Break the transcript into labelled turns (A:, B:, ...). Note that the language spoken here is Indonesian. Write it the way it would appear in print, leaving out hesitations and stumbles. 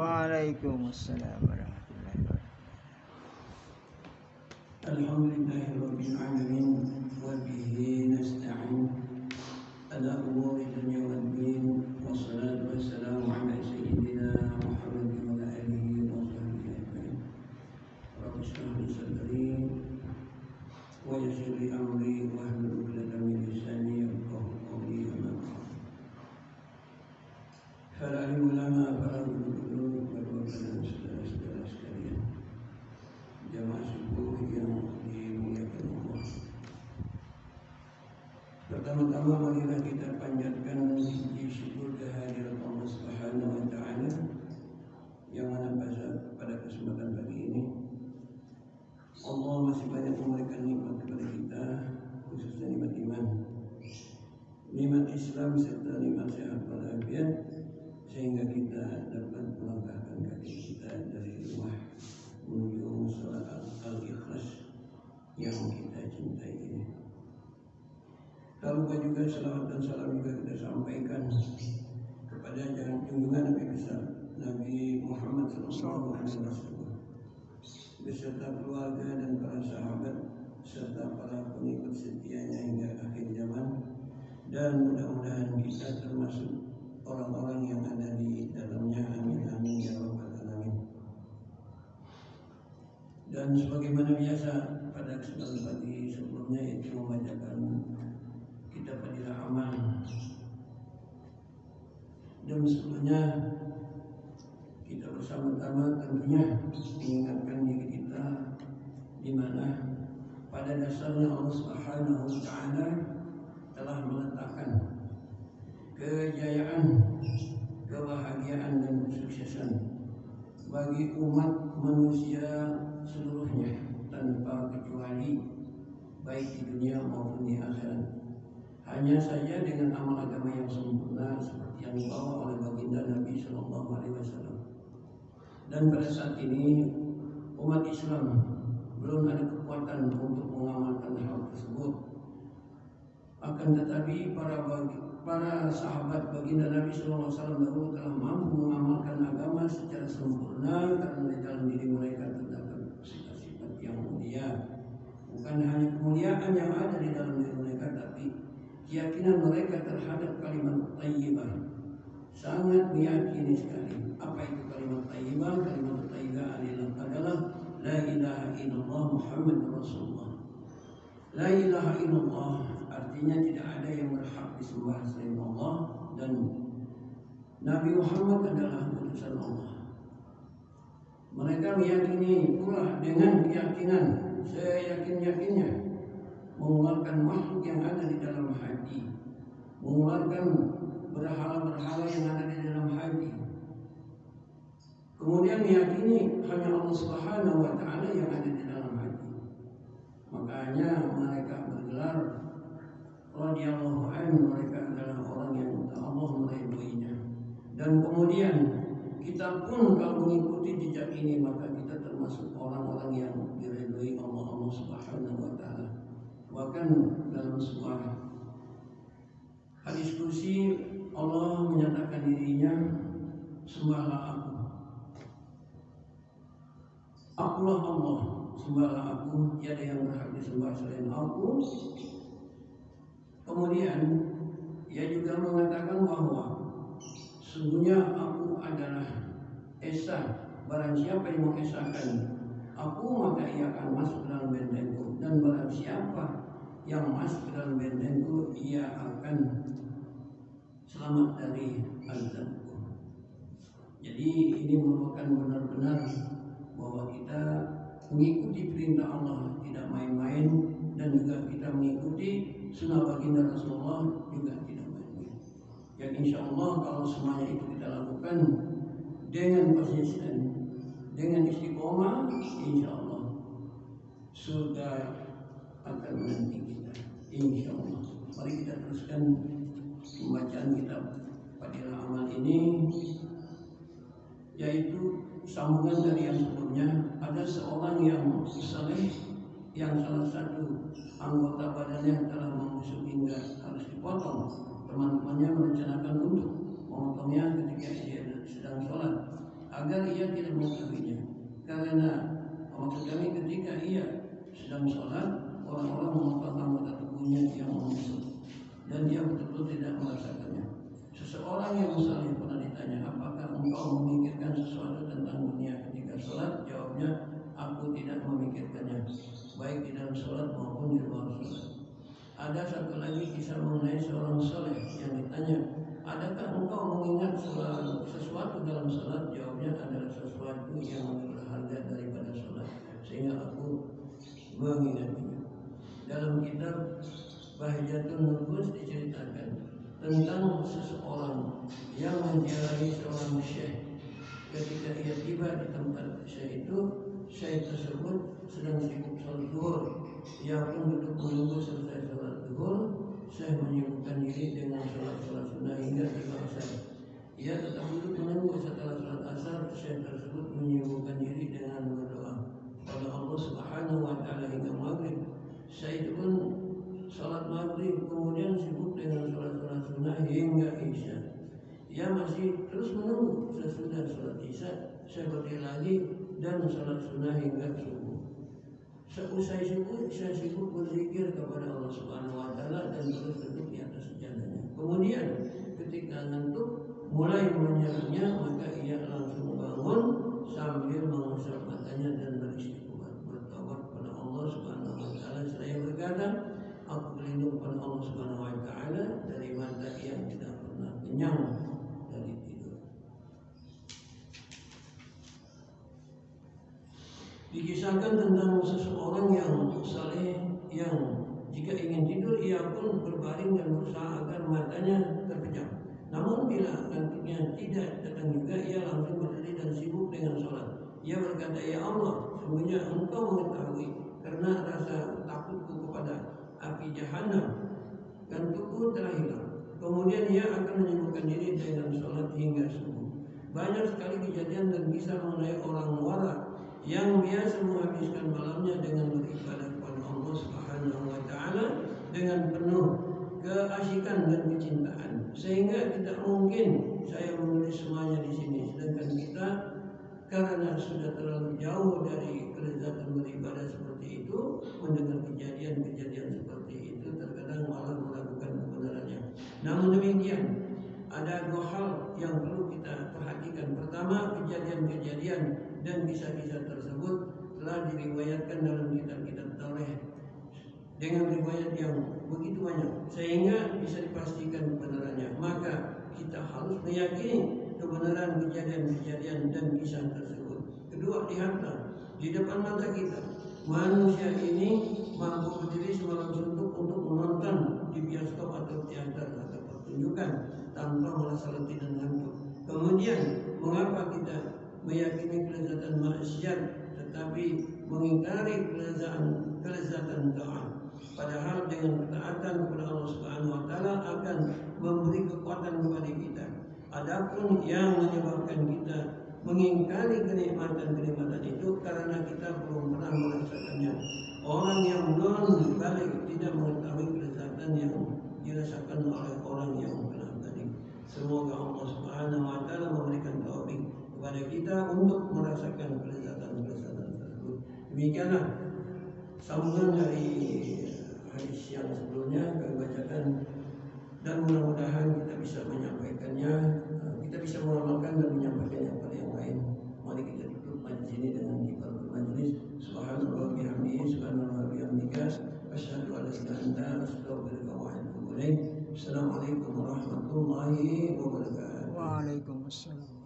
A: Waalaikumsalam warahmatullahi wabarakatuh.
B: Alhamdulillahirabbil alamin wa bihi nasta'in ala umuri dunya wad din wassalatu wassalamu ala sayyidina Muhammadin wa ala alihi wa sahbihi ajma'in. Rabbi shrah li sadri wa yassir li amri wahlul 'uqdatam min lisani yafqahu qawli. Amma ba'd. Para ulama, para guru-guru, para saudara-saudara sekalian, jamaah subuh yang dimuliakan Allah. Pertama-tama marilah kita panjatkan puji syukur kehadirat Allah Subhanahu wa taala yang mana pada kesempatan pagi ini Allah masih banyak memberikan nikmat kepada kita, khususnya nikmat iman, nikmat Islam serta nikmat sehat walafiat, sehingga kita dapat melangkahkan kaki kita dari rumah menuju musola Al-Ikhlas yang kita cintai ini. Tak lupa juga salawat dan salam juga kita sampaikan kepada junjungan Nabi besar Nabi Muhammad SAW beserta keluarga dan para sahabat serta para pengikut setianya hingga akhir zaman, dan mudah-mudahan kita termasuk orang-orang yang ada di dalamnya. Amin amin ya rabbal alamin. Dan sebagaimana biasa pada kesempatan pagi sebelumnya, yaitu membacakan kitab Fadilah Amal. Dan sebelumnya kita bersama-sama tentunya mengingatkan diri kita di mana pada dasarnya Allah Subhanahu wa taala telah meletakkan kejayaan, kebahagiaan dan kesuksesan bagi umat manusia seluruhnya tanpa kecuali, baik di dunia maupun di akhirat. Hanya saja dengan amal agama yang sempurna seperti yang dibawa oleh baginda Nabi Sallallahu Alaihi Wasallam. Dan pada saat ini umat Islam belum ada kekuatan untuk mengamalkan hal tersebut. Akan tetapi para sahabat baginda Nabi SAW dahulu telah mampu mengamalkan agama secara sempurna, karena di dalam diri mereka terdapat sifat-sifat yang mulia. Bukan hanya kemuliaan yang ada di dalam diri mereka, tapi keyakinan mereka terhadap kalimat thayyibah. Sangat meyakini sekali. Apa itu kalimat thayyibah? Kalimat thayyibah adalah la ilaha illallah Muhammadur Rasulullah. La ilaha illallah artinya tidak ada yang berhak disembah selain Allah, dan Nabi Muhammad adalah utusan Allah. Mereka meyakini pula dengan keyakinan seyakin-yakinnya, mengeluarkan makhluk yang ada di dalam hati, mengeluarkan berhala-berhala yang ada di dalam hati. Kemudian meyakini hanya Allah Subhanahu wa taala yang ada di dalam hati. Makanya mereka bergelar radhiyallahu anhu, mereka adalah orang yang Allah meridhoinya. Dan kemudian kita pun kalau mengikuti jejak ini, maka kita termasuk orang-orang yang diridhoi Allah Subhanahu wa taala. Bahkan dalam sebuah hadis kursi Allah menyatakan dirinya, sembahlah akulah Allah, sembahlah aku, tiada yang berhak disembah selain aku. Kemudian ia juga mengatakan bahwa sungguhnya aku adalah esa, barang siapa yang mengesahkan aku maka ia akan masuk dalam bentengku, dan barang siapa yang masuk dalam bentengku ia akan selamat dari azabku. Jadi ini merupakan benar-benar bahwa kita mengikuti perintah Allah tidak main-main, dan juga kita mengikuti sunnah baginda Rasulullah juga tidak main-main. Yang insya Allah kalau semuanya itu kita lakukan dengan konsisten, dengan istiqomah, insya Allah surga akan menanti kita, insya Allah. Mari kita teruskan pembacaan kitab Fadilah Amal ini, yaitu sambungan dari yang sebelumnya. Ada seorang yang saleh yang salah satu anggota badannya telah membusuk hingga harus dipotong. Teman-temannya merencanakan untuk memotongnya ketika dia sedang sholat agar ia tidak mengetahuinya. Karena maksud kami ketika ia sedang sholat, orang-orang memotong anggota tubuhnya yang membusuk dan dia betul-betul tidak merasakannya. Seseorang yang saleh pernah ditanya, apakah engkau memikirkan sesuatu tentang dunia ketika sholat? Jawabnya, aku tidak memikirkannya, baik di dalam sholat maupun di luar sholat. Ada satu lagi kisah mengenai seorang saleh yang ditanya, adakah engkau mengingat sesuatu dalam sholat? Jawabnya adalah sesuatu yang lebih berharga daripada sholat, sehingga aku mengingatnya. Dalam kitab Bahjatun Nufus diceritakan tentang seseorang yang menziarahi seorang syekh. Ketika ia tiba di tempat syekh itu, syekh tersebut sedang sibuk sholat zuhur. Ia pun duduk menunggu selesai sholat zuhur. Syekh menyibukkan diri dengan sholat sunnah hingga tiba asar. Ia tetap duduk menunggu. Setelah sholat asar, syekh tersebut menyibukkan diri dengan berdoa kepada Allah Subhanahu wa Ta'ala hingga maghrib. Syekh itu pun sholat maghrib, kemudian sibuk dengan sholat sunnah hingga isya. Ia masih terus menunggu. Sesudah sholat isya, saya berdiri lagi dan sholat sunnah hingga subuh. Seusai subuh, saya sibuk berzikir kepada Allah Subhanahu wa Ta'ala dan terus duduk di atas sejadahnya. Kemudian ketika ngantuk mulai menyerangnya, maka ia langsung bangun sambil mengusap matanya dan beristighfar, bertaubat kepada Allah Subhanahu wa Ta'ala. Saya berkata, aku berlindung kepada Allah Subhanahu wa Ta'ala dari mata yang tidak pernah kenyang dari tidur. Dikisahkan tentang seseorang yang saleh yang jika ingin tidur ia pun berbaring dan berusaha agar matanya terpejam. Namun bila ngantuknya tidak datang juga, ia langsung berdiri dan sibuk dengan sholat. Ia berkata, ya Allah, sungguhnya Engkau mengetahui karena rasa takutku kepada api jahanam, ngantukku telah hilang. Kemudian ia akan menyibukkan diri dengan sholat hingga subuh. Banyak sekali kejadian dan kisah mengenai orang wara yang biasa menghabiskan malamnya dengan beribadah kepada Allah Subhanahu wa Ta'ala dengan penuh keasyikan dan kecintaan, sehingga tidak mungkin saya menulis semuanya di sini. Sedangkan kita karena sudah terlalu jauh dari kelezatan beribadah seperti itu, mendengar kejadian-kejadian seperti itu terkadang malah melakukan kebenarannya. Namun demikian, ada dua hal yang perlu kita perhatikan. Pertama, kejadian-kejadian dan kisah-kisah tersebut telah diriwayatkan dalam kitab-kitab Taurat dengan riwayat yang begitu banyak sehingga bisa dipastikan kebenarannya. Maka kita harus meyakini kebenaran kejadian-kejadian dan kisah tersebut. Kedua, lihatlah di depan mata kita, manusia ini mampu berdiri semalam suntuk untuk menonton di bioskop atau teater atau pertunjukan tanpa merasa letih dan ngantuk. Kemudian mengapa kita meyakini kelezatan maksiat tetapi mengingkari kelezatan taat? Padahal dengan ketaatan kepada Allah Subhanahu wa Ta'ala akan memberi kekuatan kepada kita. Adapun yang menyebabkan kita mengingkari kenikmatan-kenikmatan itu karena kita belum pernah merasakannya. Orang yang belum balik tidak mengetahui kelezatan yang dirasakan oleh orang yang telah balik. Semoga Allah Subhanahu wa Ta'ala memberikan taufik kepada kita untuk merasakan kelezatan-kelezatan tersebut. Demikianlah sambungan dari hadis yang sebelumnya kami bacakan, dan mudah-mudahan kita bisa menyampaikannya, kita bisa mengamalkan dan menyampaikannya kepada yang lain. Mari kita tutup majlis ini dengan kifaratul majlis. Subhanallah bihamdihi, subhanallah bihamdika, asyhadu an la ilaha illa anta, astaghfiruka wa atubu ilaik. Assalamualaikum warahmatullahi wabarakatuh.
A: Waalaikumsalam.